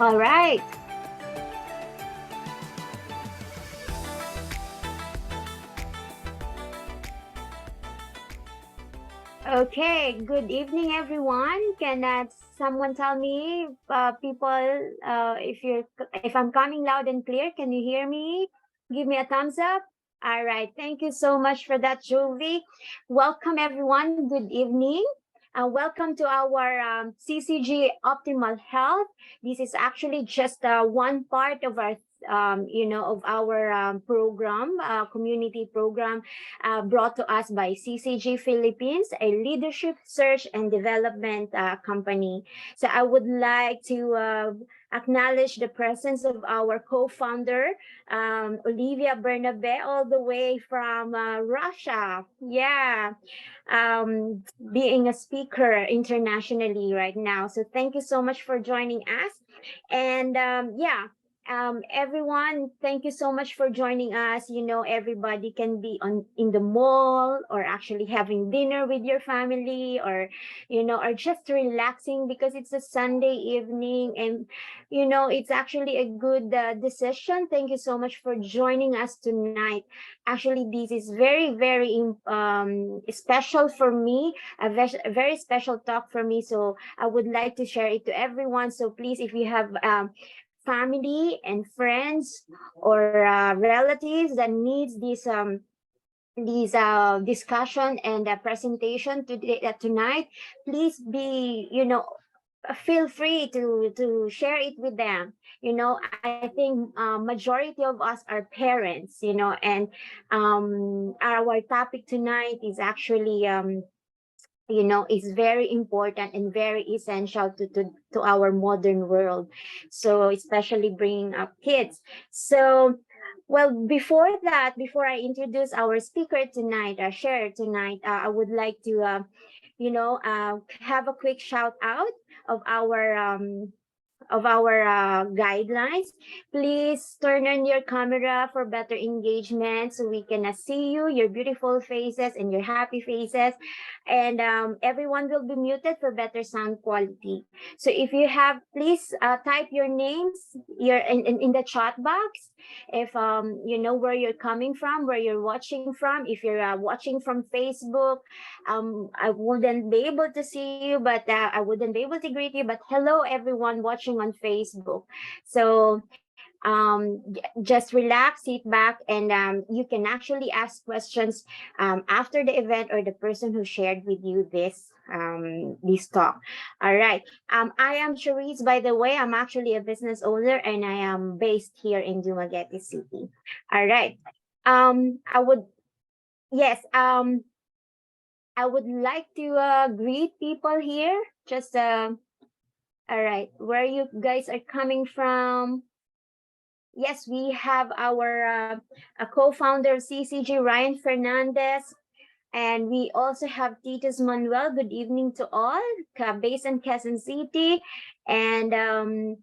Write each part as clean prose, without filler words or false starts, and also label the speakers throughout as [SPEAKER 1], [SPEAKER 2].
[SPEAKER 1] All right. Okay. Good evening, everyone. Can someone tell me, people, if I'm coming loud and clear? Can you hear me? Give me a thumbs up. All right. Thank you so much for that, Jovi. Welcome, everyone. Good evening. Welcome to our CCG Optimal Health. This is actually just one part of our of our program, community program brought to us by CCG Philippines, a leadership search and development company. So I would like to acknowledge the presence of our co-founder, Olivia Bernabe, all the way from Russia. Yeah, being a speaker internationally right now. So thank you so much for joining us. And everyone, thank you so much for joining us. Everybody can be on in the mall or actually having dinner with your family, or just relaxing because it's a Sunday evening, and it's actually a good decision. Thank you so much for joining us tonight. Actually, this is very, very special for me, a very special talk for me. So I would like to share it to everyone. So please, if you have family and friends or relatives that needs this discussion and presentation today tonight, please be feel free to share it with them. I think majority of us are parents, and our topic tonight is actually is very important and very essential to our modern world. So especially bringing up kids. So, well, before that, before I introduce our speaker tonight, our sharer tonight, I would like to, have a quick shout out of our guidelines. Please turn on your camera for better engagement so we can see you, your beautiful faces and your happy faces. And everyone will be muted for better sound quality. So if you have, please type your names in the chat box. If you know where you're coming from, where you're watching from. If you're watching from Facebook, I wouldn't be able to see you, but I wouldn't be able to greet you. But hello, everyone watching on Facebook. So just relax, sit back, and you can actually ask questions after the event or the person who shared with you this talk. All right. I am Cherise, by the way. I'm actually a business owner, and I am based here in Dumaguete City. All right. I would yes. I would like to greet people here. Just all right, where you guys are coming from? Yes, we have our a co-founder of CCG, Ryan Fernandez, and we also have Titus Manuel. Good evening to all, based in Quezon City, and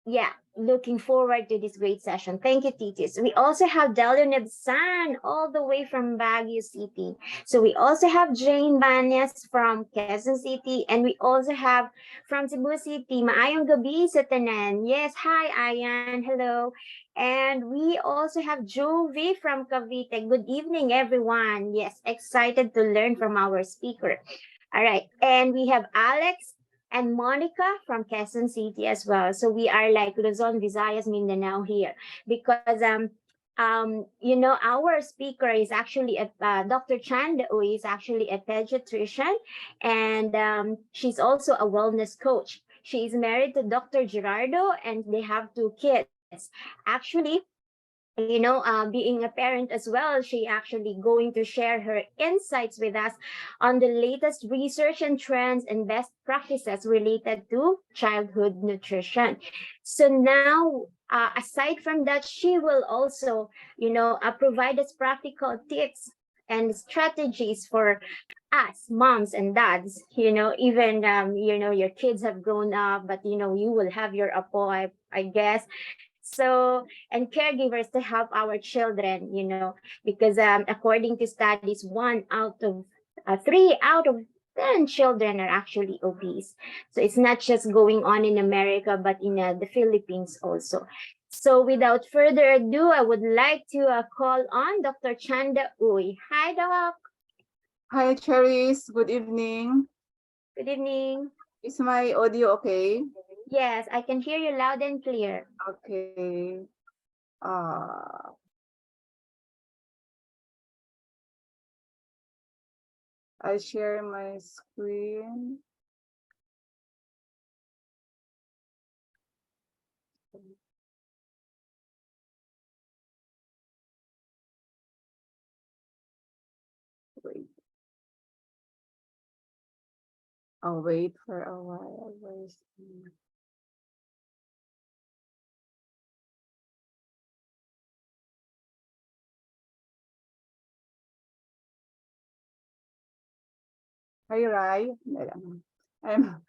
[SPEAKER 1] yeah, looking forward to this great session. Thank you, Titis. We also have Delio Nebsan all the way from Baguio City. So we also have Jane Banyas from Quezon City, and we also have from Cebu City, Maayong Gabi sa tanan. Yes, hi Ayan, hello. And we also have Jovi from Cavite. Good evening, everyone. Yes, excited to learn from our speaker. All right, and we have Alex and Monica from Quezon City as well. So we are like Luzon, Visayas, Mindanao here because our speaker is actually Dr. Chanda Uy is actually a pediatrician, and she's also a wellness coach. She is married to Dr. Gerardo, and they have two kids. Actually, being a parent as well, she actually going to share her insights with us on the latest research and trends and best practices related to childhood nutrition. So now, aside from that, she will also, provide us practical tips and strategies for us moms and dads. Even your kids have grown up, but you will have your apo, I guess. So, and caregivers to help our children, because according to studies, 1 out of 3 out of then children are actually obese. So it's not just going on in America, but in the Philippines also. So without further ado, I would like to call on Dr. Chanda Uy. Hi, Doc.
[SPEAKER 2] Hi, Cherries. Good evening.
[SPEAKER 1] Good evening.
[SPEAKER 2] Is my audio okay?
[SPEAKER 1] Yes, I can hear you loud and clear.
[SPEAKER 2] Okay. Uh, I share my screen. Wait. I'll wait for a while. Hi, Rai. I'm,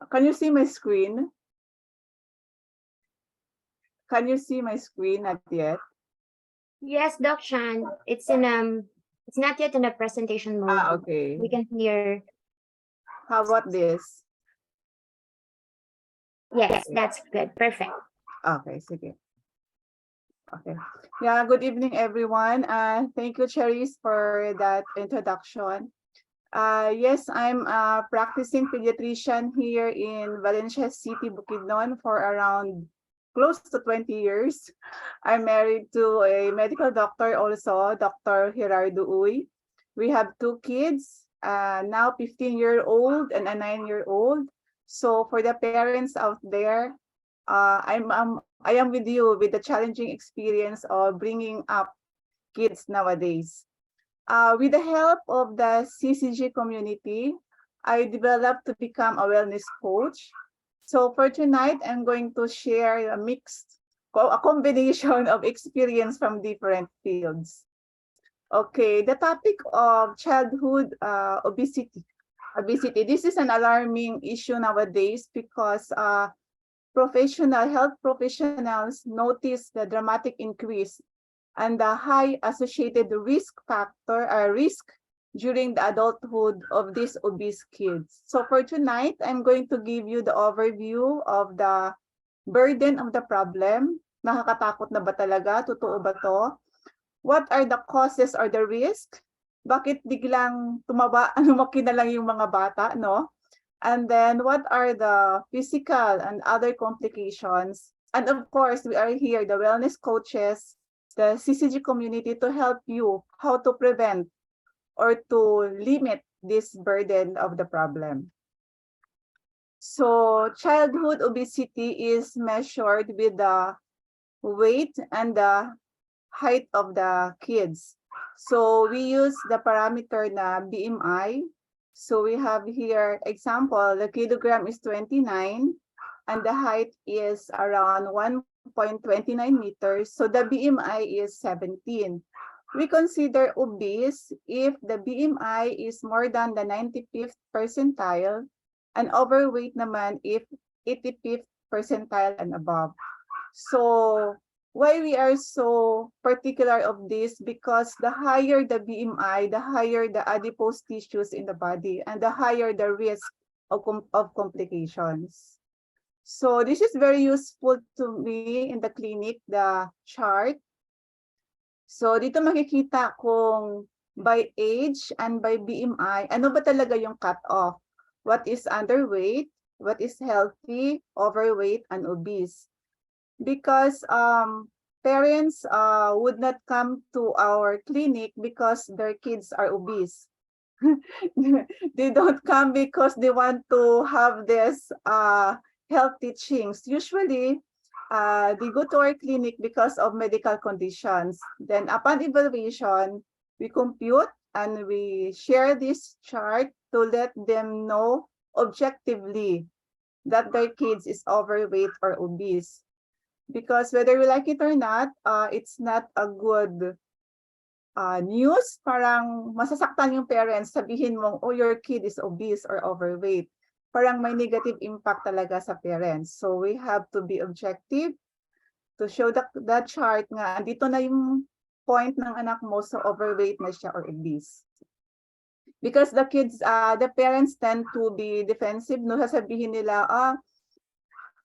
[SPEAKER 2] can you see my screen? Can you see my screen? Not yet.
[SPEAKER 1] Yes, Doc Chan. It's not yet in a presentation mode.
[SPEAKER 2] Okay.
[SPEAKER 1] We can hear.
[SPEAKER 2] How about this?
[SPEAKER 1] Yes, that's good. Perfect.
[SPEAKER 2] Okay, sige. Okay. Yeah, good evening, everyone. Thank you, Cherries, for that introduction. Yes, I'm a practicing pediatrician here in Valencia City, Bukidnon for around close to 20 years. I'm married to a medical doctor also, Dr. Gerardo Uy. We have two kids, now 15-year-old and a 9-year-old. So for the parents out there, I am with you with the challenging experience of bringing up kids nowadays. With the help of the CCG community, I developed to become a wellness coach. So for tonight, I'm going to share a combination of experience from different fields. Okay, the topic of childhood obesity. Obesity. This is an alarming issue nowadays because health professionals notice the dramatic increase and the high associated risk during the adulthood of these obese kids. So for tonight, I'm going to give you the overview of the burden of the problem. Nakakatakot na ba talaga? Totoo ba to? What are the causes or the risk? Bakit biglang lumaki na lang yung mga bata, no? And then what are the physical and other complications? And of course, we are here, the wellness coaches, the CCG community to help you how to prevent or to limit this burden of the problem. So childhood obesity is measured with the weight and the height of the kids. So we use the parameter na BMI. So we have here example, the kilogram is 29 and the height is around 1.29 meters. So the BMI is 17. We consider obese if the BMI is more than the 95th percentile and overweight naman if 85th percentile and above. So why we are so particular of this? Because the higher the BMI, the higher the adipose tissues in the body and the higher the risk of complications. So this is very useful to me in the clinic, the chart. So dito makikita kung by age and by BMI, ano ba talaga yung cutoff? What is underweight? What is healthy, overweight, and obese? Because parents would not come to our clinic because their kids are obese. They don't come because they want to have this health teachings. Usually, they go to our clinic because of medical conditions. Then upon evaluation, we compute and we share this chart to let them know objectively that their kids is overweight or obese. Because whether we like it or not, it's not a good news. Parang masasaktan yung parents, sabihin mong, oh, your kid is obese or overweight. Parang may negative impact talaga sa parents. So we have to be objective to show that chart nga, andito na yung point ng anak mo, so overweight na siya or obese. Because the kids, the parents tend to be defensive, no, sasabihin nila,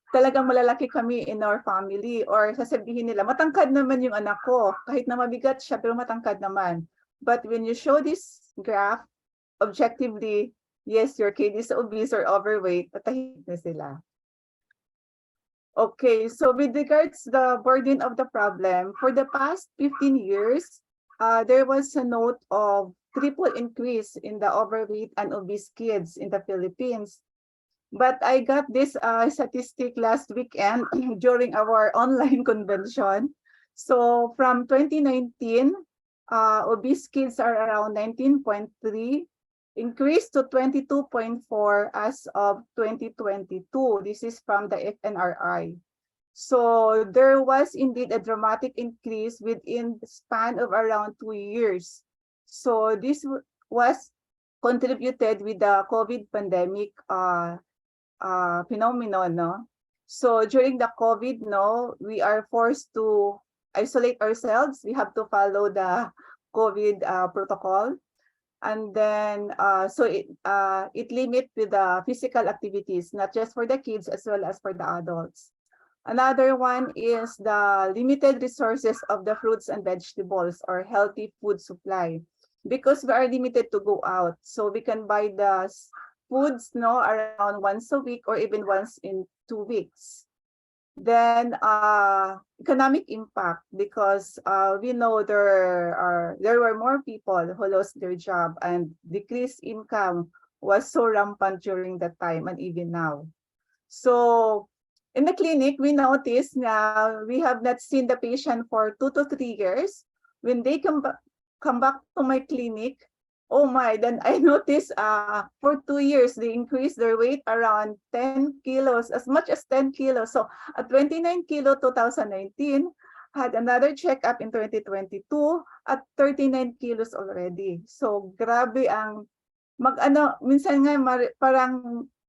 [SPEAKER 2] talagang malalaki kami in our family, or sasabihin nila, matangkad naman yung anak ko, kahit na mabigat siya, pero matangkad naman. But when you show this graph, objectively, yes, your kid is obese or overweight, patahimik na sila. Okay, so with regards to the burden of the problem, for the past 15 years, there was a note of triple increase in the overweight and obese kids in the Philippines. But I got this statistic last weekend during our online convention. So from 2019, obese kids are around 19.3, increased to 22.4 as of 2022. This is from the FNRI. So there was indeed a dramatic increase within the span of around 2 years. So this was contributed with the COVID pandemic phenomenon, no? So during the COVID, no, we are forced to isolate ourselves. We have to follow the COVID protocol. And then, so it limit with the physical activities, not just for the kids as well as for the adults. Another one is the limited resources of the fruits and vegetables or healthy food supply, because we are limited to go out. So we can buy the foods, no, around once a week or even once in 2 weeks. Then economic impact, because we know there were more people who lost their job, and decreased income was so rampant during that time and even now. So in the clinic, we noticed na we have not seen the patient for 2 to 3 years. When they come back to my clinic, oh my, then I noticed for 2 years, they increased their weight around 10 kilos, as much as 10 kilos. So at 29 kilo 2019, had another checkup in 2022 at 39 kilos already. So grabe ang minsan nga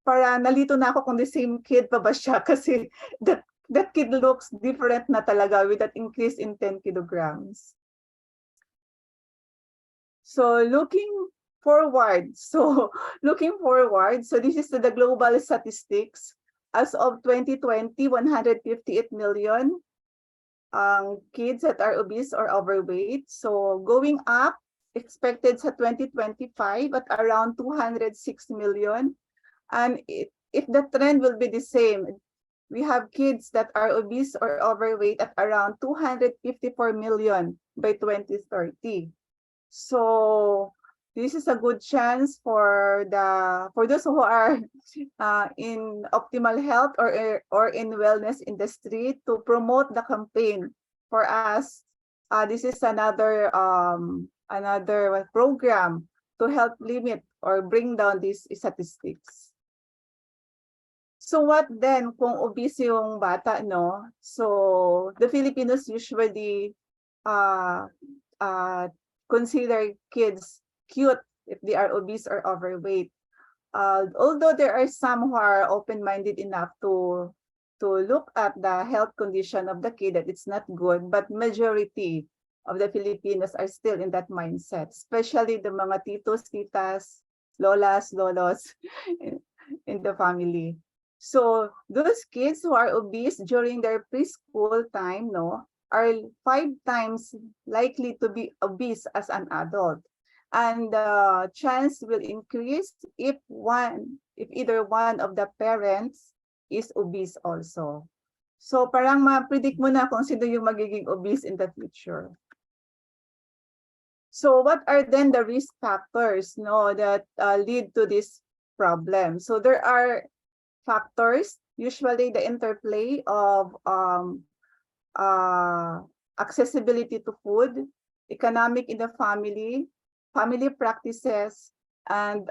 [SPEAKER 2] para nalito na ako kung the same kid pa ba siya, kasi that kid looks different na talaga with that increase in 10 kilograms. So looking forward, so this is the global statistics. As of 2020, 158 million kids that are obese or overweight. So going up, expected sa 2025 at around 206 million. And if the trend will be the same, we have kids that are obese or overweight at around 254 million by 2030. So this is a good chance for those who are in optimal health or in wellness industry to promote the campaign for us. This is another program to help limit or bring down these statistics. So what then kung obese yung bata, no? So the Filipinos usually consider kids cute if they are obese or overweight. Although there are some who are open-minded enough to look at the health condition of the kid, that it's not good, but majority of the Filipinos are still in that mindset, especially the mga titos, titas, lolas, lolos in the family. So those kids who are obese during their preschool time, no, are 5 times likely to be obese as an adult. And the chance will increase if either one of the parents is obese also. So parang ma-predict mo na kung sino yung magiging obese in the future. So what are then the risk factors, no, that lead to this problem? So there are factors, usually the interplay of accessibility to food, economic in the family practices, and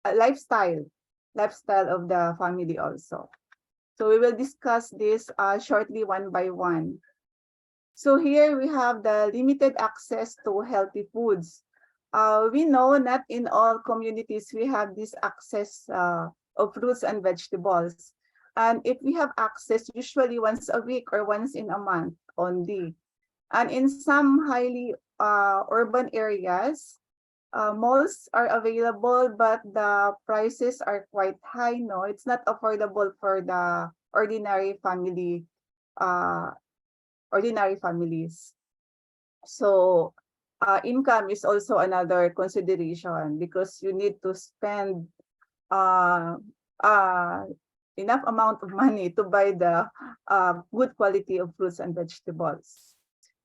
[SPEAKER 2] lifestyle of the family also. So we will discuss this shortly one by one. So here we have the limited access to healthy foods. We know not in all communities we have this access of fruits and vegetables. And if we have access, usually once a week or once in a month only. And in some highly urban areas, malls are available, but the prices are quite high. No, it's not affordable for the uh, ordinary families. So income is also another consideration because you need to spend uh, uh, enough amount of money to buy the good quality of fruits and vegetables.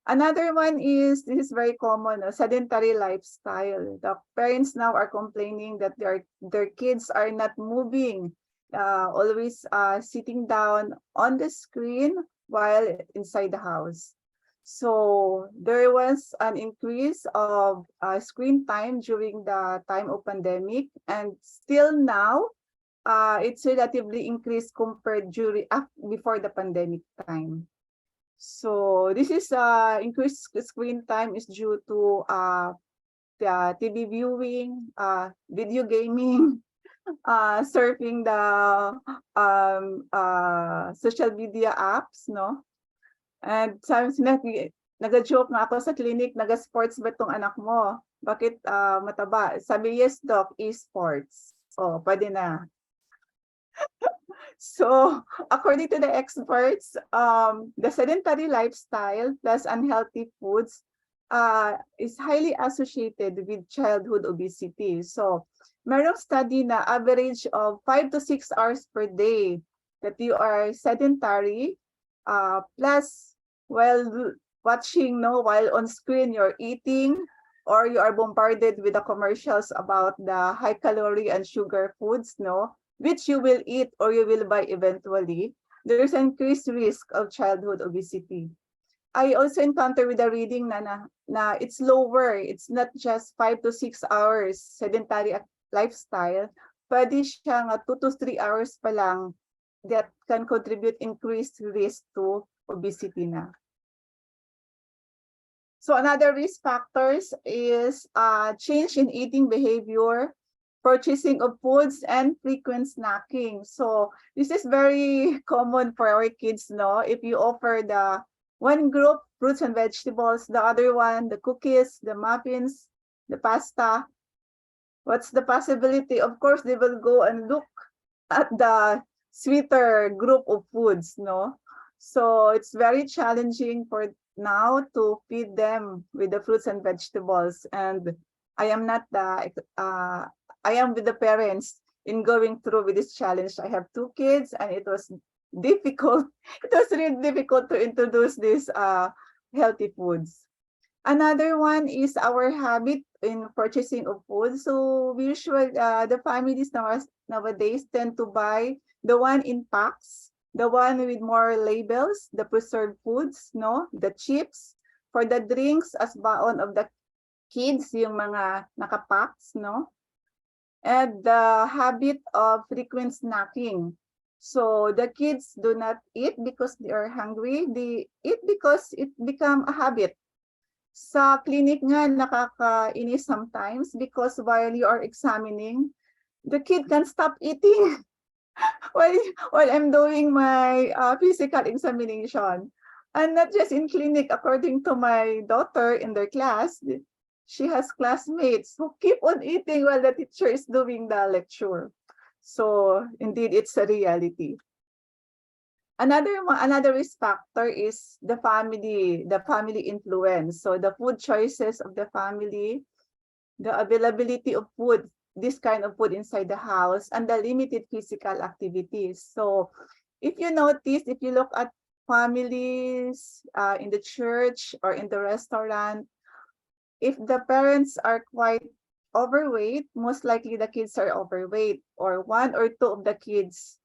[SPEAKER 2] Another one is, this is very common, a sedentary lifestyle. The parents now are complaining that their kids are not moving, always sitting down on the screen while inside the house. So there was an increase of screen time during the time of pandemic, and still now it's relatively increased compared before the pandemic time. So this is increased screen time is due to the TV viewing, video gaming, surfing the social media apps, no? And sabi nag-joke nga ako sa clinic, nag-sports ba tong anak mo? Bakit mataba? Sabi, yes doc, e-sports. Oh, pwede na. So, according to the experts, the sedentary lifestyle plus unhealthy foods is highly associated with childhood obesity. So, merong study na average of 5 to 6 hours per day that you are sedentary, plus while watching, no, while on screen you're eating, or you are bombarded with the commercials about the high calorie and sugar foods, no, which you will eat or you will buy eventually, there is an increased risk of childhood obesity. I also encounter with the reading na it's lower. It's not just 5 to 6 hours sedentary lifestyle. Pwede siya nga 2 to 3 hours pa lang that can contribute increased risk to obesity na. So another risk factors is change in eating behavior, purchasing of foods, and frequent snacking. So this is very common for our kids, no? If you offer the one group, fruits and vegetables, the other one, the cookies, the muffins, the pasta, what's the possibility? Of course, they will go and look at the sweeter group of foods, no? So it's very challenging for now to feed them with the fruits and vegetables. And I am not the I am with the parents in going through with this challenge. I have 2 kids, and it was difficult. It was really difficult to introduce these healthy foods. Another one is our habit in purchasing of food. So we usually, the families nowadays tend to buy the one in packs, the one with more labels, the preserved foods, no, the chips. For the drinks, as baon of the kids, yung mga nakapacks, no, and the habit of frequent snacking. So the kids do not eat because they are hungry. They eat because it become a habit. Sa clinic nga, nakakainis sometimes because while you are examining, the kid can stop eating while I'm doing my physical examination. And not just in clinic, according to my daughter in their class, she has classmates who keep on eating while the teacher is doing the lecture. So indeed, it's a reality. Another risk factor is the family influence. So the food choices of the family, the availability of food, this kind of food inside the house, and the limited physical activities. So if you notice, if you look at families in the church or in the restaurant, if the parents are quite overweight, most likely the kids are overweight, or 1 or 2 of the kids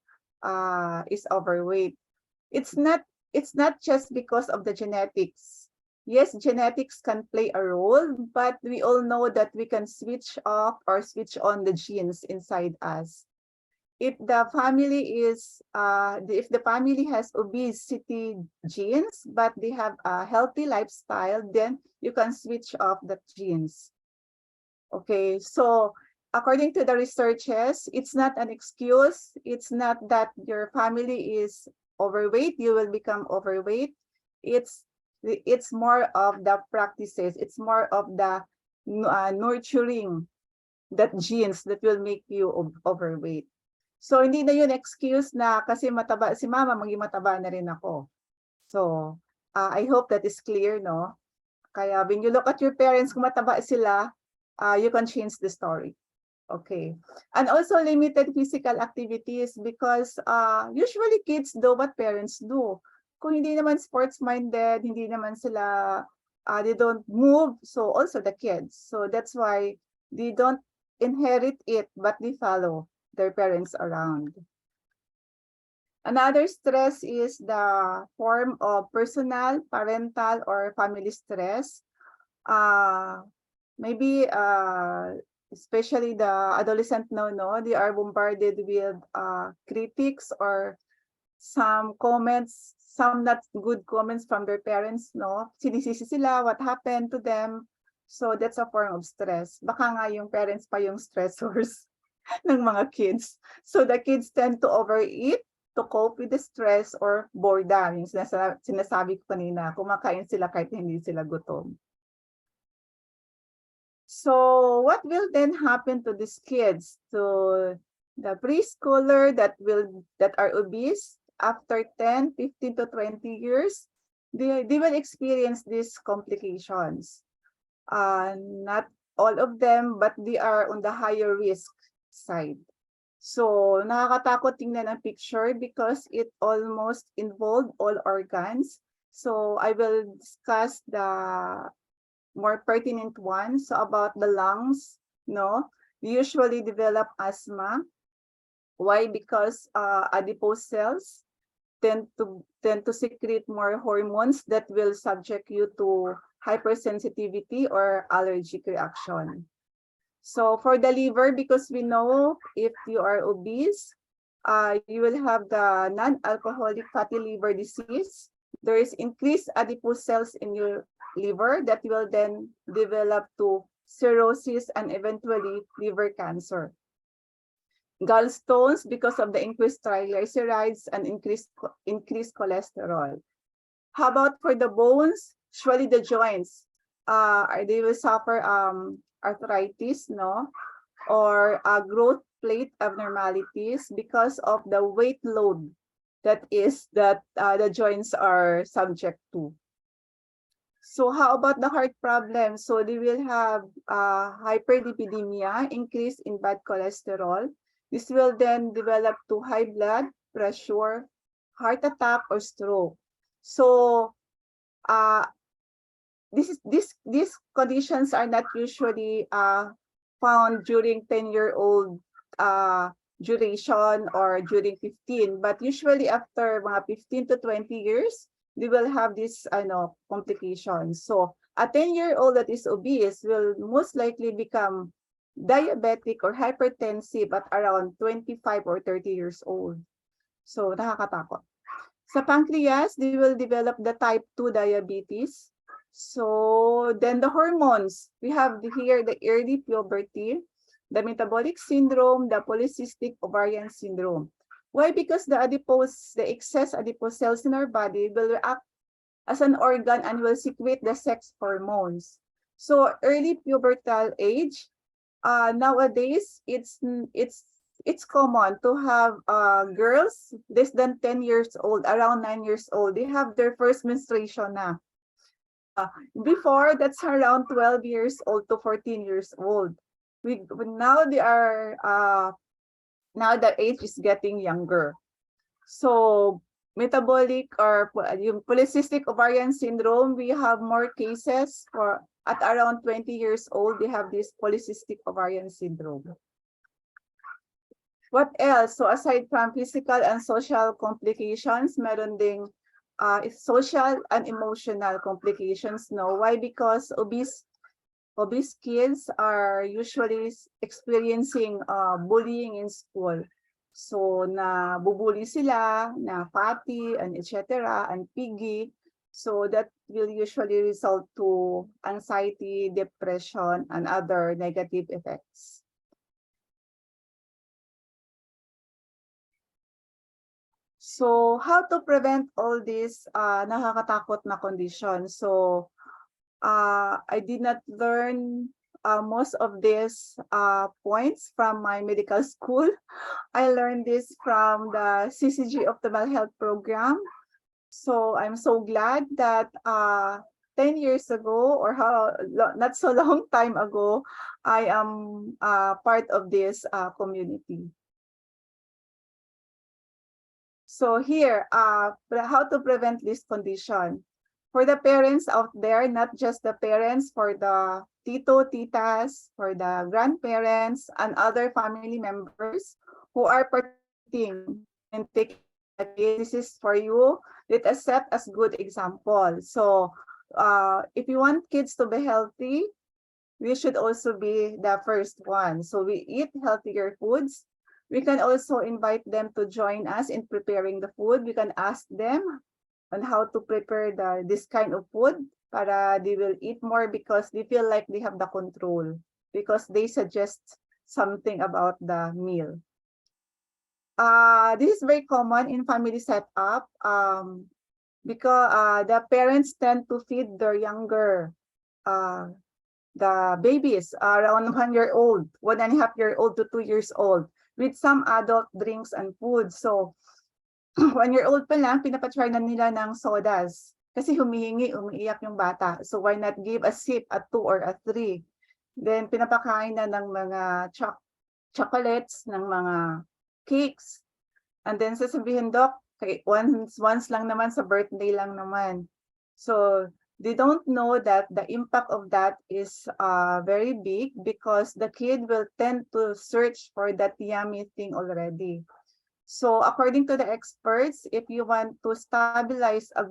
[SPEAKER 2] is overweight. It's not just because of the genetics. Yes, genetics can play a role, but we all know that we can switch off or switch on the genes inside us. If the family has obesity genes, but they have a healthy lifestyle, then you can switch off the genes. Okay, so according to the researchers, it's not an excuse. It's not that your family is overweight, you will become overweight. It's more of the practices. It's more of the nurturing that genes that will make you overweight. So hindi na yun excuse na kasi mataba si mama, maging mataba na rin ako. So I hope that is clear, no? Kaya when you look at your parents, kung mataba sila, you can change the story. Okay. And also limited physical activities because usually kids do what parents do. Kung hindi naman sports-minded, hindi naman sila, they don't move, so also the kids. So that's why they don't inherit it, but they follow their parents around. Another stress is the form of personal, parental, or family stress. Maybe especially the adolescent now, no, they are bombarded with critics or some comments, some not good comments from their parents, no? Sinisisi sila, what happened to them. So that's a form of stress. Baka nga yung parents pa yung stressors ng mga kids. So the kids tend to overeat to cope with the stress or boredom. Yung sinasabi ko kanina, kumakain sila kahit hindi sila gutom. So what will then happen to these kids? To the preschooler that are obese after 10, 15 to 20 years, they will experience these complications. Not all of them, but they are on the higher risk side. So nakakatakot tingnan ang picture because it almost involved all organs. So I will discuss the more pertinent ones. So about the lungs, no, we usually develop asthma. Why? Because adipose cells tend to secrete more hormones that will subject you to hypersensitivity or allergic reaction. So for the liver, because we know if you are obese, you will have the non-alcoholic fatty liver disease. There is increased adipose cells in your liver that will then develop to cirrhosis and eventually liver cancer. Gallstones because of the increased triglycerides and increased cholesterol. How about for the bones? Usually the joints, they will suffer arthritis, no, or growth plate abnormalities because of the weight load that the joints are subject to. So how about the heart problem? So they will have hyperlipidemia, increase in bad cholesterol. This will then develop to high blood pressure, heart attack, or stroke. So these conditions are not usually found during 10-year-old duration or during 15, but usually after mga 15 to 20 years, they will have these complications. So a 10-year-old that is obese will most likely become diabetic or hypertensive at around 25 or 30 years old. So nakakatakot. Sa pancreas, they will develop the type 2 diabetes. So then the hormones, we have here the early puberty, the metabolic syndrome, the polycystic ovarian syndrome. Why? Because the excess adipose cells in our body will react as an organ and will secrete the sex hormones. So early pubertal age, nowadays it's common to have girls less than 10 years old, around 9 years old. They have their first menstruation na. Before, that's around 12 years old to 14 years old. Now they are now the age is getting younger. So metabolic or yung polycystic ovarian syndrome, we have more cases for at around 20 years old, they have this polycystic ovarian syndrome. What else? So aside from physical and social complications, meron ding social and emotional complications. No, why? Because obese kids are usually experiencing bullying in school. So na bubuli sila, na fatty and etc. and piggy. So that will usually result to anxiety, depression, and other negative effects. So how to prevent all these nakakatakot na conditions? So I did not learn most of these points from my medical school. I learned this from the CCG Optimal Health Program. So I'm so glad that 10 years ago, or not so long time ago, I am part of this community. So here, how to prevent this condition. For the parents out there, not just the parents, for the tito, titas, for the grandparents, and other family members who are participating in taking the kids, this is for you. Let us set as good example. So if you want kids to be healthy, we should also be the first one. So we eat healthier foods. We can also invite them to join us in preparing the food. We can ask them on how to prepare this kind of food para they will eat more because they feel like they have the control because they suggest something about the meal. This is very common in family setup because the parents tend to feed their younger the babies around 1 year old, 1.5 year old to 2 years old with some adult drinks and food. So 1 year old pa lang, pinapatry na nila ng sodas. Kasi humihingi, umiiyak yung bata. So why not give a sip at 2 or at 3? Then pinapakain na ng mga chocolates, ng mga cakes. And then sasabihin, Doc, once lang naman, sa birthday lang naman. So they don't know that the impact of that is very big because the kid will tend to search for that yummy thing already. So according to the experts, if you want to stabilize a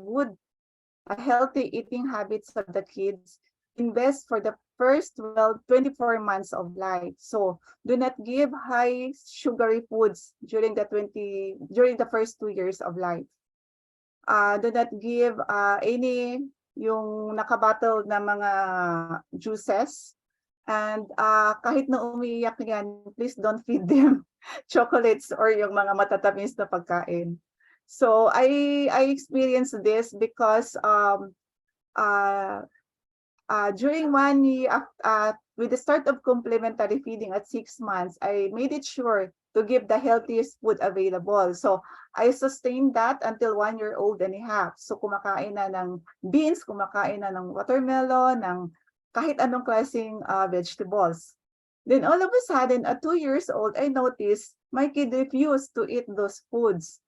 [SPEAKER 2] healthy eating habits of the kids, invest for the first 24 months of life. So do not give high sugary foods during the first 2 years of life. Do not give any yung nakabattle na mga juices. And kahit na umiiyak yan, please don't feed them chocolates or yung mga matatamis na pagkain. So I experienced this because during 1 year, with the start of complementary feeding at 6 months, I made it sure to give the healthiest food available. So I sustained that until 1.5 years. So kumakain na ng beans, kumakain na ng watermelon, ng kahit anong klaseng vegetables. Then all of a sudden, at 2 years old, I noticed my kid refused to eat those foods.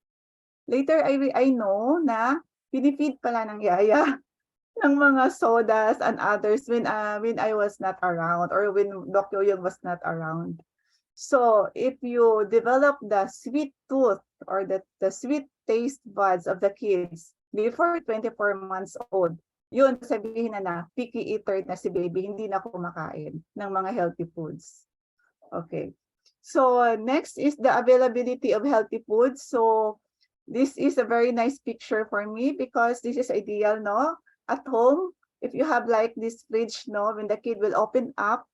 [SPEAKER 2] Later, I know na pinifeed pala ng yaya ng mga sodas and others when I was not around or when Doc Yoyong was not around. So if you develop the sweet tooth or the sweet taste buds of the kids before 24 months old, yun, sabihin na picky eater na si baby, hindi na kumakain ng mga healthy foods. Okay. So next is the availability of healthy foods. So this is a very nice picture for me because this is ideal, no? At home, if you have like this fridge, no, when the kid will open up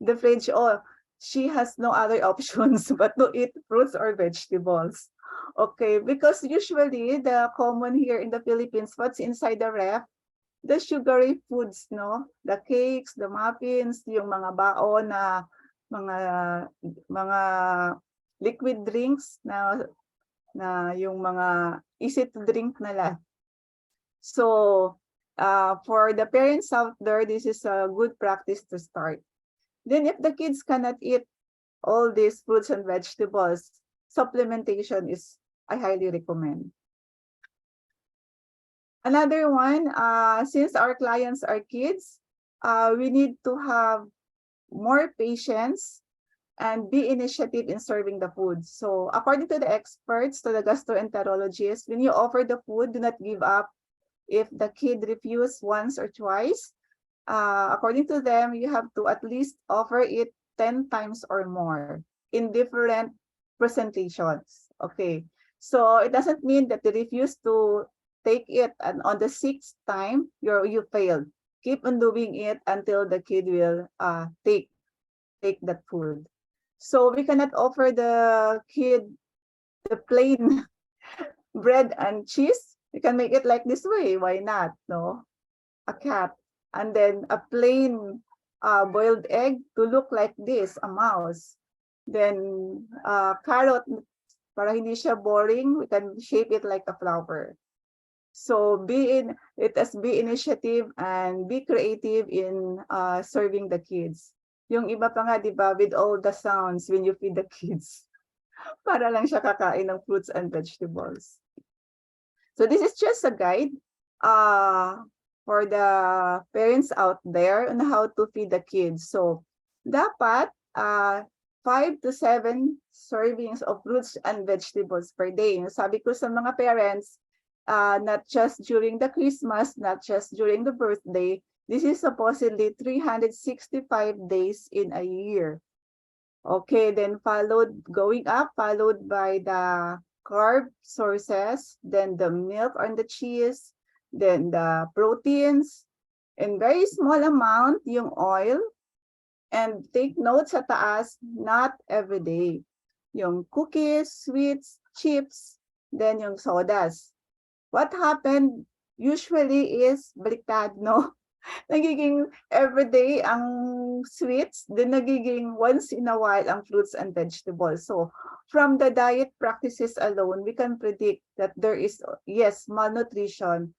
[SPEAKER 2] the fridge, oh, she has no other options but to eat fruits or vegetables. Okay, because usually the common here in the Philippines, what's inside the ref? The sugary foods, no? The cakes, the muffins, yung mga baon na mga liquid drinks na yung mga easy to drink na lang. So for the parents out there, this is a good practice to start. Then if the kids cannot eat all these fruits and vegetables, supplementation is I highly recommend. Another one, since our clients are kids, we need to have more patience and be initiative in serving the food. So according to the experts, to the gastroenterologists, when you offer the food, do not give up. If the kid refuses once or twice, according to them, you have to at least offer it 10 times or more in different presentations. Okay, so it doesn't mean that they refuse to take it and on the 6th time you failed. Keep on doing it until the kid will take that food. So we cannot offer the kid the plain bread and cheese. You can make it like this way. Why not? No, a cat and then a plain boiled egg to look like this, a mouse. Then carrot, para hindi siya boring, we can shape it like a flower. So it has be initiative and be creative in serving the kids. Yung iba pa nga, di ba, with all the sounds when you feed the kids, para lang siya kakain ng fruits and vegetables. So this is just a guide for the parents out there on how to feed the kids. So dapat 5 to 7 servings of fruits and vegetables per day. Sabi ko sa mga parents, not just during the Christmas, not just during the birthday, this is supposedly 365 days in a year. Okay, then going up, followed by the carb sources, then the milk and the cheese, then the proteins, in very small amount yung oil, and take note sa taas, not every day. Yung cookies, sweets, chips, then yung sodas. What happened usually is baliktad, no? Nagiging everyday ang sweets, then nagiging once in a while ang fruits and vegetables. So from the diet practices alone, we can predict that there is, yes, malnutrition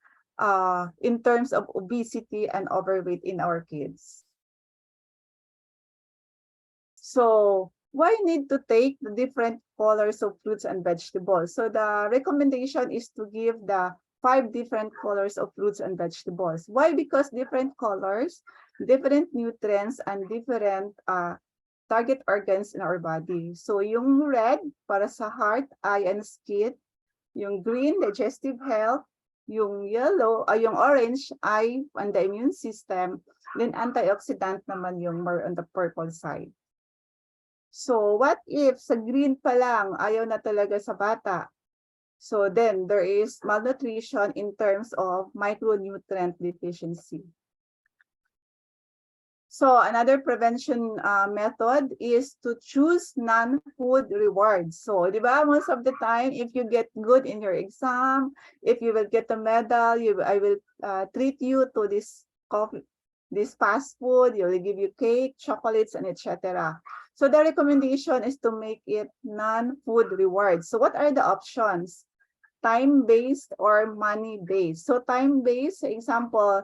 [SPEAKER 2] in terms of obesity and overweight in our kids. So why need to take the different colors of fruits and vegetables? So the recommendation is to give the 5 different colors of fruits and vegetables. Why? Because different colors, different nutrients, and different target organs in our body. So yung red, para sa heart, eye, and skin. Yung green, digestive health. Yung yellow, yung orange, eye, and the immune system. Then antioxidant naman yung more on the purple side. So what if sa green pa lang, ayaw na talaga sa bata? So then there is malnutrition in terms of micronutrient deficiency. So another prevention method is to choose non-food rewards. So, di ba, most of the time, if you get good in your exam, if you will get a medal, I will treat you to this coffee, this fast food, you will give you cake, chocolates, and etc. So the recommendation is to make it non-food rewards. So what are the options? Time-based or money-based. So time-based, example,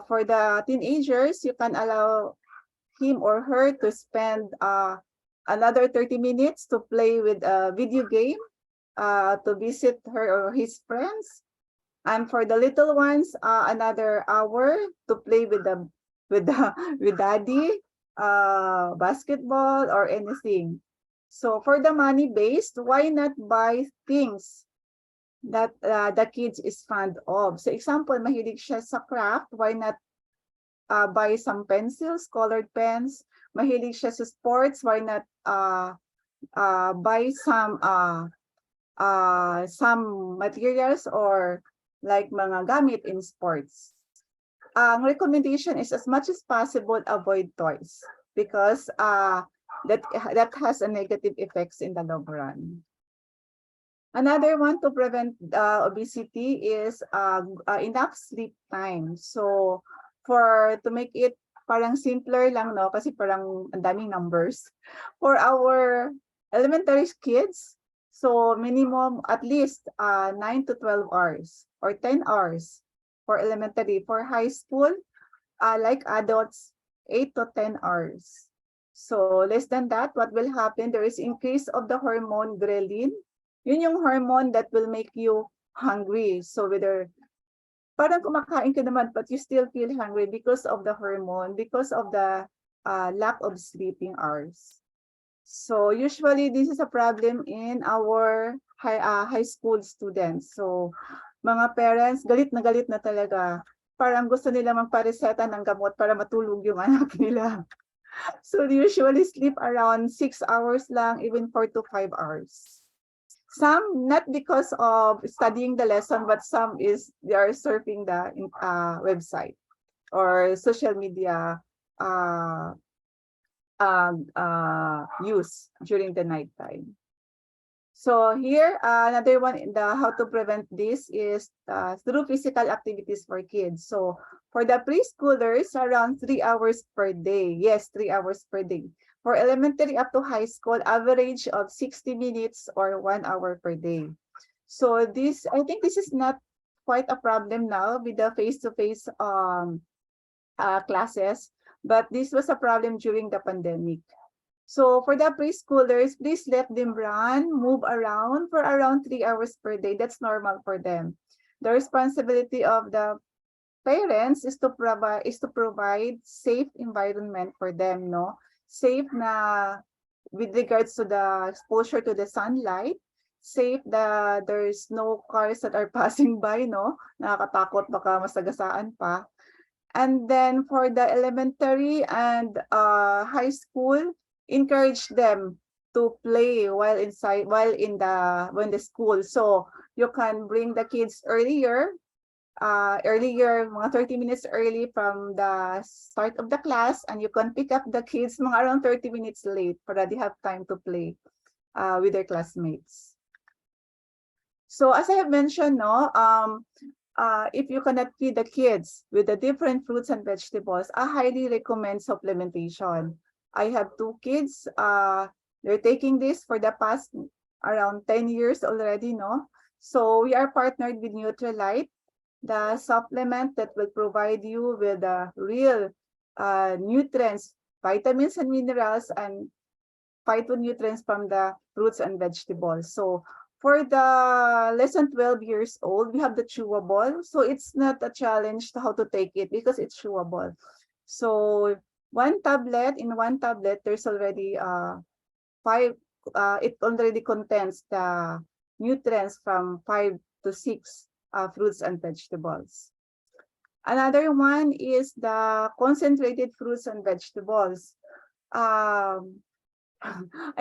[SPEAKER 2] for the teenagers, you can allow him or her to spend another 30 minutes to play with a video game, to visit her or his friends. And for the little ones, another hour to play with with daddy, basketball or anything. So for the money-based, why not buy things that the kids is fond of? So example, mahilig siya sa craft, why not buy some pencils, colored pens? Mahilig siya sa sports, why not buy some materials or like mga gamit in sports? Ang recommendation is as much as possible, avoid toys because that has a negative effects in the long run. Another one to prevent obesity is enough sleep time. So to make it parang simpler lang, no, kasi parang ang daming numbers. For our elementary kids, so minimum at least 9 to 12 hours or 10 hours for elementary. For high school, like adults, 8 to 10 hours. So less than that, what will happen? There is increase of the hormone ghrelin. Yun yung hormone that will make you hungry. So whether parang kumakain ka naman but you still feel hungry because of the hormone, because of the lack of sleeping hours. So usually this is a problem in our high school students. So mga parents, galit na talaga. Parang gusto nila magpareseta ng gamot para matulog yung anak nila. So they usually sleep around 6 hours lang, even 4 to 5 hours. Some not because of studying the lesson, but some is they are surfing the website or social media use during the nighttime. So here, another one, the how to prevent this is through physical activities for kids. So for the preschoolers, around 3 hours per day. Yes, 3 hours per day. For elementary up to high school, average of 60 minutes or 1 hour per day. So this, I think this is not quite a problem now with the face-to-face classes, but this was a problem during the pandemic. So for the preschoolers, please let them run, move around for around 3 hours per day. That's normal for them. The responsibility of the parents is to provide safe environment for them, no? Safe na with regards to the exposure to the sunlight, safe that there's no cars that are passing by, no? Nakakatakot, baka masagasaan pa. And then for the elementary and high school, encourage them to play while inside, while in the school. So you can bring the kids earlier, mga 30 minutes early from the start of the class, and you can pick up the kids mga around 30 minutes late para they have time to play with their classmates. So as I have mentioned, no, if you cannot feed the kids with the different fruits and vegetables, I highly recommend supplementation. I have 2 kids. They're taking this for the past around 10 years already, no? So we are partnered with Nutrilite, the supplement that will provide you with the real nutrients, vitamins and minerals, and phytonutrients from the fruits and vegetables. So for the less than 12 years old, we have the chewable. So it's not a challenge to how to take it because it's chewable. So in one tablet, there's already it already contains the nutrients from 5 to 6 fruits and vegetables. Another one is the concentrated fruits and vegetables. I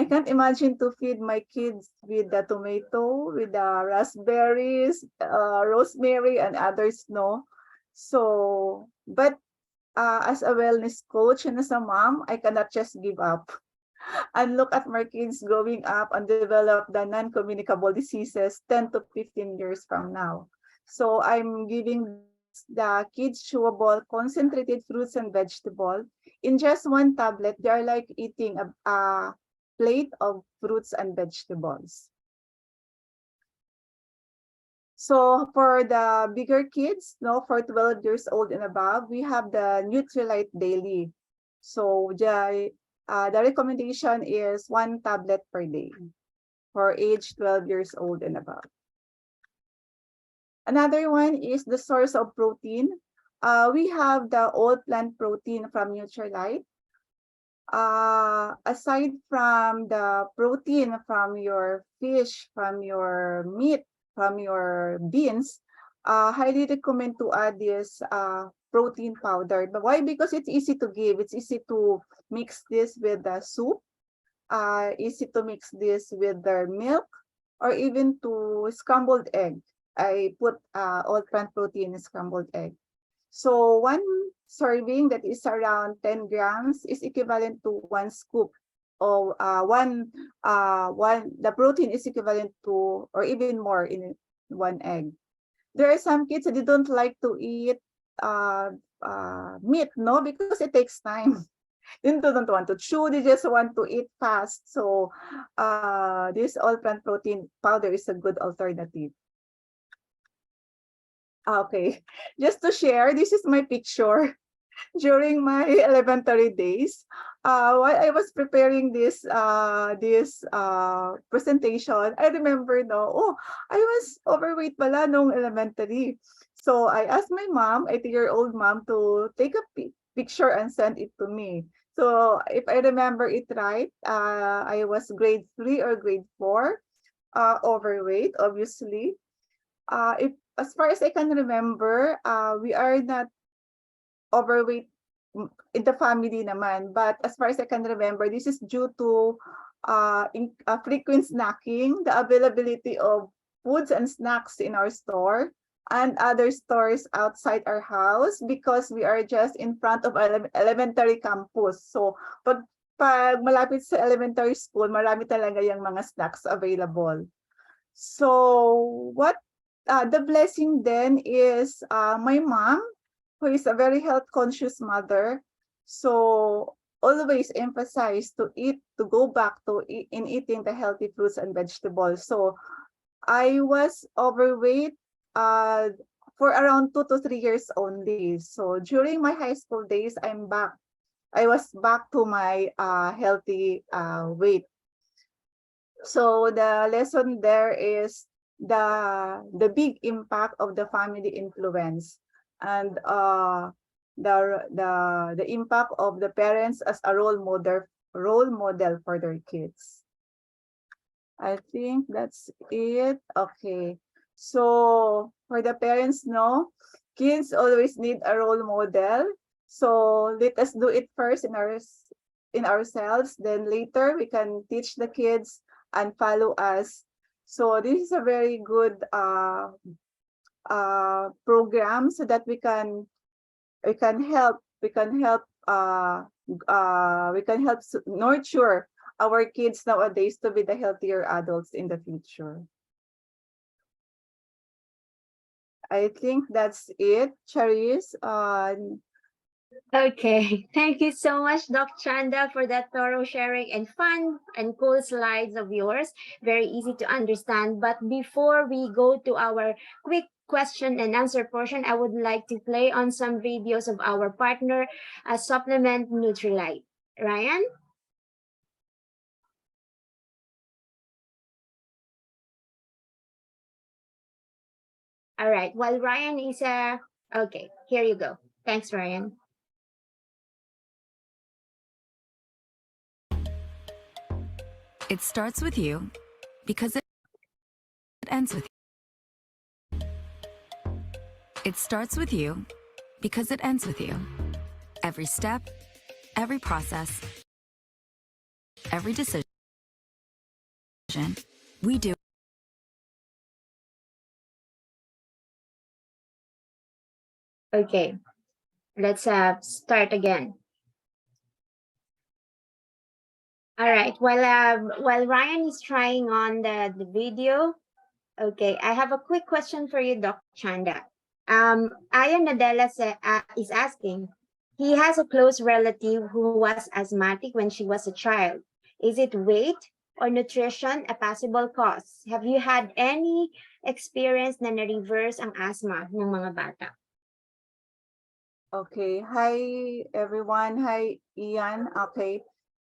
[SPEAKER 2] can't imagine to feed my kids with the tomato, with the raspberries, rosemary, and others, no. So, but as a wellness coach and as a mom, I cannot just give up and look at my kids growing up and develop the non-communicable diseases 10 to 15 years from now. So I'm giving the kids chewable concentrated fruits and vegetables. In just one tablet, they are like eating a plate of fruits and vegetables. So for the bigger kids, no, for 12 years old and above, we have the Nutrilite Daily. So the recommendation is 1 tablet per day for age 12 years old and above. Another one is the source of protein. We have the all plant protein from Nutrilite. Aside from the protein from your fish, from your meat, from your beans, highly recommend to add this protein powder. But why? Because it's easy to give. It's easy to mix this with the soup. Easy to mix this with the milk or even to scrambled egg. I put all plant protein in scrambled egg. So 1 serving that is around 10 grams is equivalent to 1 scoop. Or the protein is equivalent to or even more in 1 egg. There are some kids that they don't like to eat meat, no, because it takes time. They don't want to chew, they just want to eat fast. So this all plant protein powder is a good alternative. Okay, just to share, this is my picture during my elementary days. While I was preparing this presentation, I remember I was overweight pala nung elementary. So I asked my mom, 80-year-old mom, to take a picture and send it to me. So if I remember it right, I was grade 3 or grade 4, overweight, obviously. If as far as I can remember, we are not overweight in the family naman. But as far as I can remember, this is due to frequent snacking, the availability of foods and snacks in our store and other stores outside our house because we are just in front of elementary campus. So pag pag malapit sa elementary school, marami talaga yung mga snacks available. So what the blessing then is my mom, who is a very health conscious mother, so always emphasize to go back to in eating the healthy fruits and vegetables. So I was overweight for around 2 to 3 years only. So during my high school days, I was back to my healthy weight. So the lesson there is the big impact of the family influence, and the impact of the parents as a role model for their kids. I think that's it. Okay. So for the parents, no, kids always need a role model. So let us do it first in ourselves. Then later we can teach the kids and follow us. So this is a very good program, so that we can help nurture our kids nowadays to be the healthier adults in the future. I think that's it, Charis.
[SPEAKER 1] Okay, thank you so much, Doc Chanda, for that thorough sharing and fun and cool slides of yours. Very easy to understand. But before we go to our quick question and answer portion, I would like to play on some videos of our partner, Supplement Nutrilite. Ryan? All right, while Ryan is, okay, here you go. Thanks, Ryan.
[SPEAKER 3] It starts with you because it ends with you. It starts with you because it ends with you. Every step, every process, every decision we do.
[SPEAKER 1] Okay, let's start again. All right, while Ryan is trying on the video, okay, I have a quick question for you, Dr. Chanda. Ayan Nadella is asking, he has a close relative who was asthmatic when she was a child. Is it weight or nutrition a possible cause? Have you had any experience na na-reverse ang asthma ng mga bata?
[SPEAKER 2] Okay. Hi, everyone. Hi, Ian. Okay.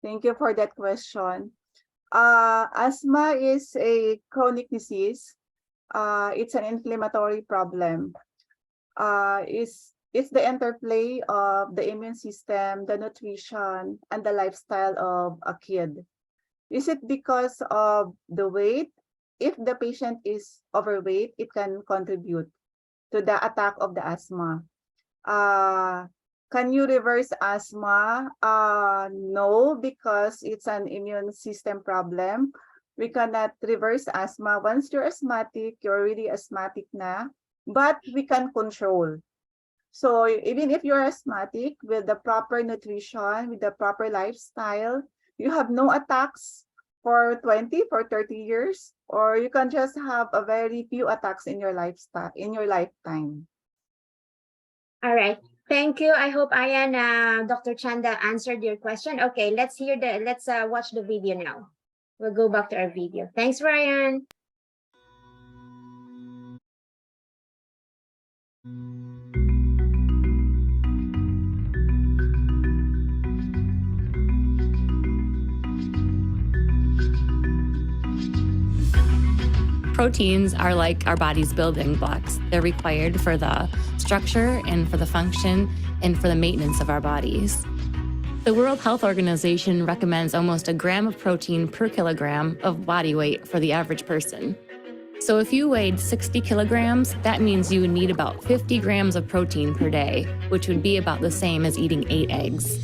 [SPEAKER 2] Thank you for that question. Asthma is a chronic disease. It's an inflammatory problem. It's the interplay of the immune system, the nutrition, and the lifestyle of a kid. Is it because of the weight? If the patient is overweight, it can contribute to the attack of the asthma. Can you reverse asthma? No, because it's an immune system problem. We cannot reverse asthma. Once you're asthmatic, you're really asthmatic na, but we can control. So even if you're asthmatic, with the proper nutrition, with the proper lifestyle, you have no attacks for 20, for 30 years, or you can just have a very few attacks in your lifetime.
[SPEAKER 1] All right. Thank you. I hope Ayan, Dr. Chanda answered your question. Okay, let's watch the video now. We'll go back to our video. Thanks, Ryan.
[SPEAKER 3] Proteins are like our body's building blocks. They're required for the structure and for the function and for the maintenance of our bodies. The World Health Organization recommends almost a gram of protein per kilogram of body weight for the average person. So if you weighed 60 kilograms, that means you would need about 50 grams of protein per day, which would be about the same as eating 8 eggs.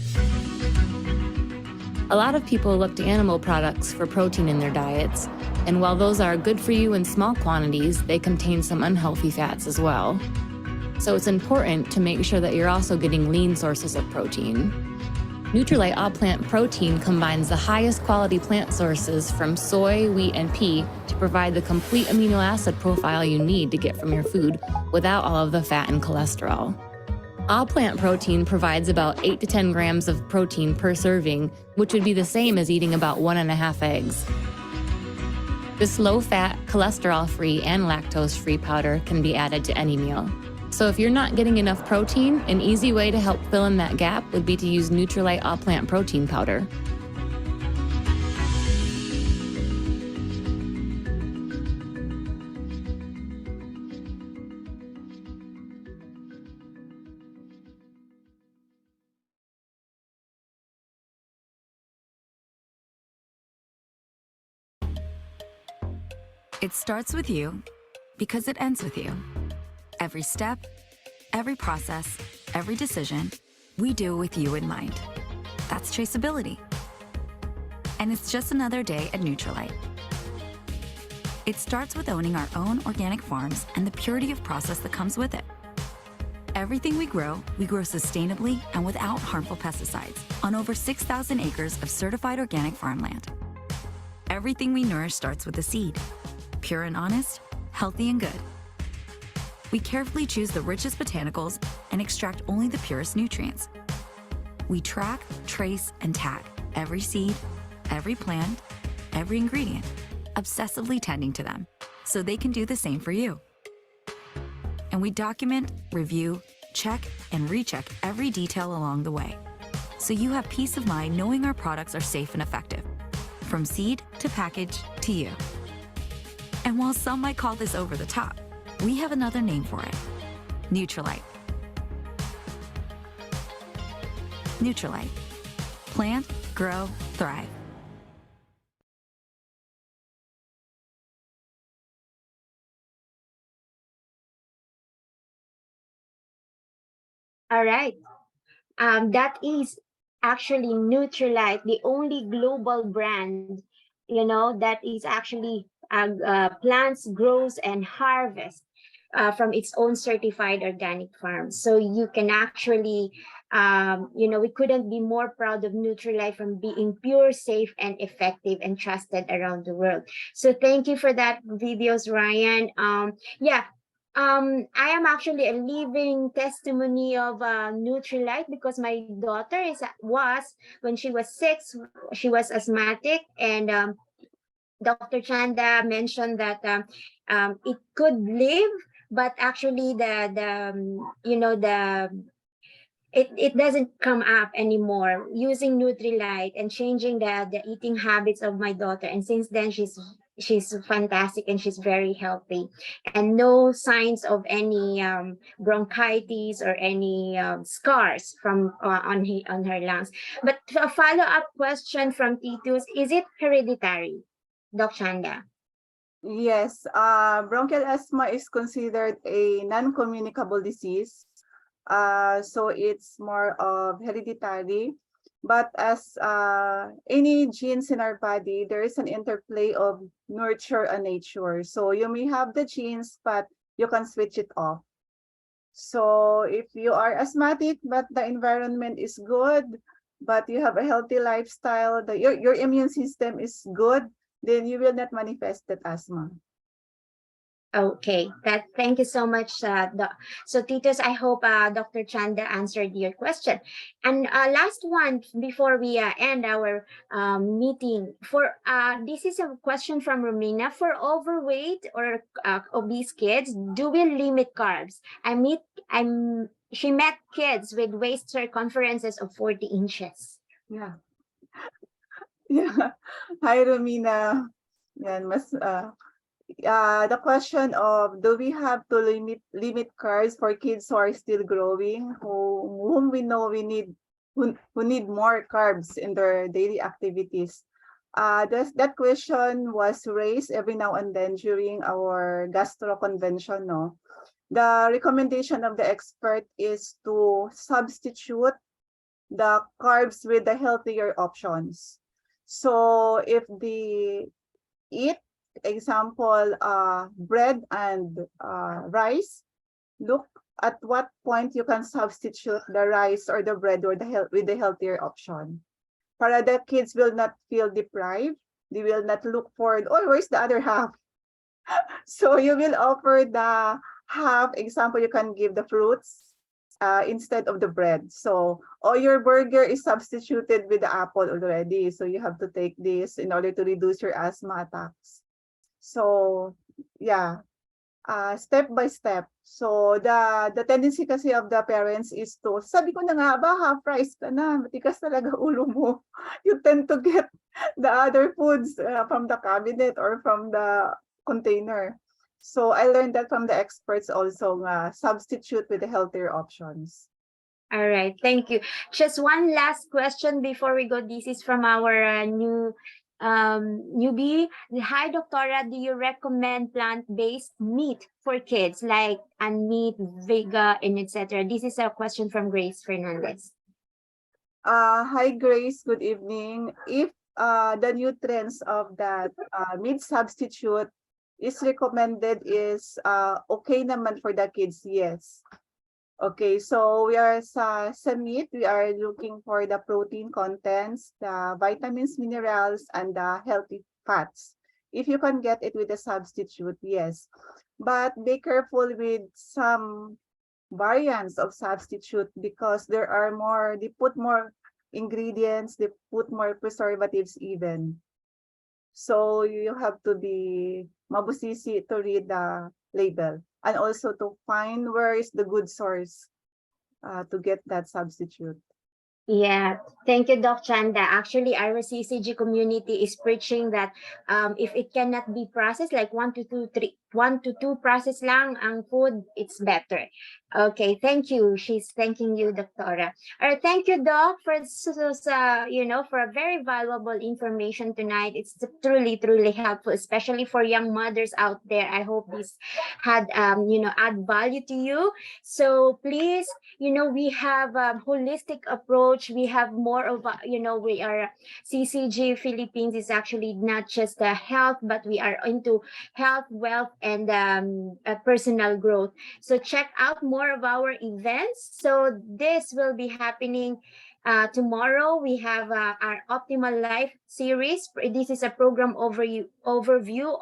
[SPEAKER 3] A lot of people look to animal products for protein in their diets, and while those are good for you in small quantities, they contain some unhealthy fats as well. So it's important to make sure that you're also getting lean sources of protein. Nutrilite All Plant Protein combines the highest quality plant sources from soy, wheat, and pea to provide the complete amino acid profile you need to get from your food without all of the fat and cholesterol. All plant protein provides about 8 to 10 grams of protein per serving, which would be the same as eating about 1.5 eggs. This low-fat, cholesterol-free, and lactose-free powder can be added to any meal. So if you're not getting enough protein, an easy way to help fill in that gap would be to use Nutrilite All Plant Protein Powder.
[SPEAKER 4] It starts with you because it ends with you. Every step, every process, every decision, we do with you in mind. That's traceability. And it's just another day at Nutrilite. It starts with owning our own organic farms and the purity of process that comes with it. Everything we grow sustainably and without harmful pesticides on over 6,000 acres of certified organic farmland. Everything we nourish starts with the seed, pure and honest, healthy and good. We carefully choose the richest botanicals and extract only the purest nutrients. We track, trace, and tag every seed, every plant, every ingredient, obsessively tending to them so they can do the same for you. And we document, review, check, and recheck every detail along the way, so you have peace of mind knowing our products are safe and effective, from seed to package to you. And while some might call this over the top, we have another name for it: Nutrilite. Nutrilite. Plant, grow, thrive.
[SPEAKER 1] All right. That is actually Nutrilite, the only global brand, that is actually plants, grows, and harvest from its own certified organic farm. So you can actually, we couldn't be more proud of Nutrilite from being pure, safe, and effective and trusted around the world. So thank you for that videos, Ryan. I am actually a living testimony of Nutrilite because my daughter was when she was 6, she was asthmatic, and Dr. Chanda mentioned that it could live, but actually it doesn't come up anymore. Using Nutrilite and changing the eating habits of my daughter, and since then she's fantastic and she's very healthy, and no signs of any bronchitis or any scars from on her lungs. But a follow-up question from Titus: is it hereditary, Doc Chanda?
[SPEAKER 2] Yes, bronchial asthma is considered a non-communicable disease. So it's more of hereditary. But as any genes in our body, there is an interplay of nurture and nature. So you may have the genes, but you can switch it off. So if you are asthmatic, but the environment is good, but you have a healthy lifestyle, your immune system is good, then you will not manifest that asthma.
[SPEAKER 1] Okay, thank you so much, Doc. So Titus, I hope Dr. Chanda answered your question. And last one before we end our meeting. This is a question from Romina. For overweight or obese kids, do we limit carbs? She met kids with waist circumferences of 40 inches.
[SPEAKER 2] Yeah. Yeah. Hi, Romina. Yan, the question of, do we have to limit carbs for kids who are still growing, whom we know who need more carbs in their daily activities? That question was raised every now and then during our gastro convention. No, the recommendation of the expert is to substitute the carbs with the healthier options. So if they eat, example, bread and rice, look at what point you can substitute the rice or the bread or with the healthier option. Para the kids will not feel deprived. They will not look for, oh, where's the other half? So you will offer the half. Example, you can give the fruits instead of the bread. So, or your burger is substituted with the apple already. So you have to take this in order to reduce your asthma attacks. So, yeah, step by step. So the tendency kasi of the parents is to, sabi ko na nga ba, half price ka na, matikas talaga ulo mo. You tend to get the other foods from the cabinet or from the container. So I learned that from the experts also, substitute with the healthier options.
[SPEAKER 1] All right, thank you. Just one last question before we go. This is from our newbie. Hi, Doctora. Do you recommend plant-based meat for kids, like meat, vega, and etc.? This is a question from Grace Fernandez.
[SPEAKER 2] Hi, Grace. Good evening. If the nutrients of that meat substitute is recommended, is okay naman for the kids, yes. Okay, so we are sa meat, we are looking for the protein contents, the vitamins, minerals, and the healthy fats. If you can get it with a substitute, yes. But be careful with some variants of substitute, because there are more, they put more ingredients, they put more preservatives even. So you have to be mabusisi to read the label, and also to find where is the good source to get that substitute.
[SPEAKER 1] Yeah, thank you, Doc Chanda. Actually, our CCG community is preaching that if it cannot be processed, like 1 to 2 process lang ang food, it's better. Okay, thank you. She's thanking you, Doctora. All right, thank you, Doc, for for a very valuable information tonight. It's truly, truly helpful, especially for young mothers out there. I hope this had add value to you. So please, we have a holistic approach. We have more of we are CCG Philippines is actually not just the health, but we are into health, wealth, and personal growth. So check out more of our events. So this will be happening tomorrow. We have our Optimal Life series. This is a program overview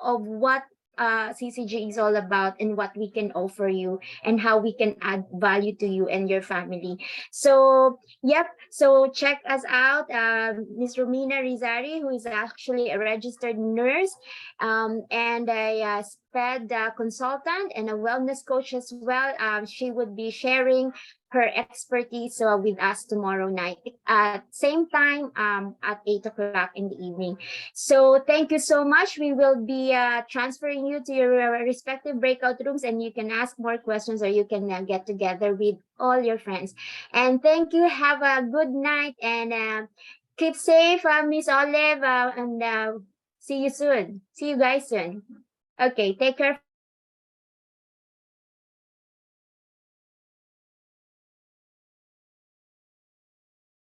[SPEAKER 1] of what CCG is all about and what we can offer you and how we can add value to you and your family. So, yep. So check us out. Ms. Romina Rizari, who is actually a registered nurse and a SPED consultant and a wellness coach as well. She would be sharing her expertise with us tomorrow night at same time at 8 o'clock in the evening. So thank you so much. We will be transferring you to your respective breakout rooms, and you can ask more questions, or you can get together with all your friends. And thank you. Have a good night, and keep safe, Miss Olive, and see you soon. See you guys soon. Okay, take care.